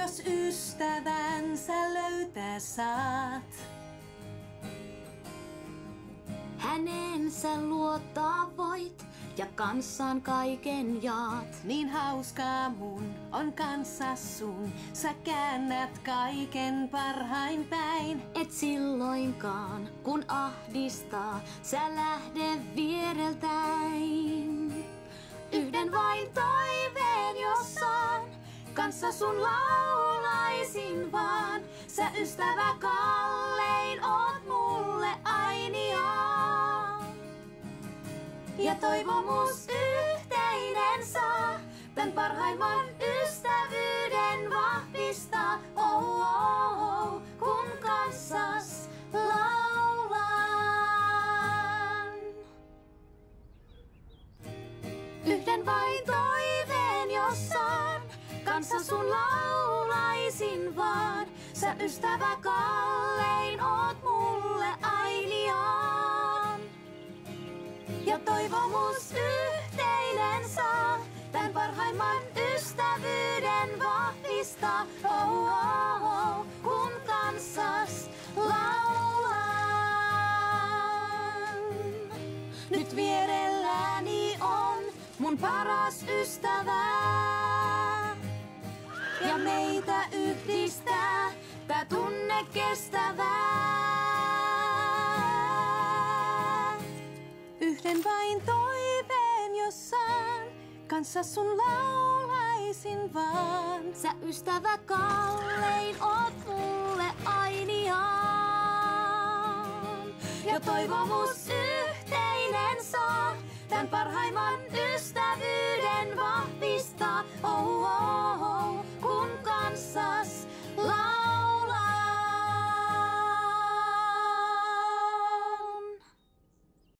jos ystävän sä löytää saat. Häneen sä luottaa voit ja kanssaan kaiken jaat. Niin hauskaa mun on kanssa sun, sä käännät kaiken parhain päin. Et silloinkaan kun ahdistaa, sä lähde viereltäin. Yhden vain toiveen jos saan, kanssa sun laulaisin vaan. Sä ystävä kallein oot mulle ainiaan. Ja toivomus yhteinen saa, tän parhaimman ystävyyden vahvistaa. Oh, oh, oh, kun kanssas laulan. Yhden vain toiveen jos saan, kanssa sun laulaisin vaan. Sä ystävä kallein oot mulle ainiaan. Ja toivomus yhteinen saa, tän parhaimman ystävyyden vahvistaa. Oh, oh, oh, kun kanssas laulan. Nyt vierelläni on mun paras ystävä. Ja meitä yhdistää tää tunne kestävää. Yhden vain toiveen jos saan, kanssa sun laulaisin vaan. Sä ystävä kallein oot mulle ainiaan. Ja toivomus yhteinen saa, tän parhaimman ystävyyden vahvistaa. Oh, oh.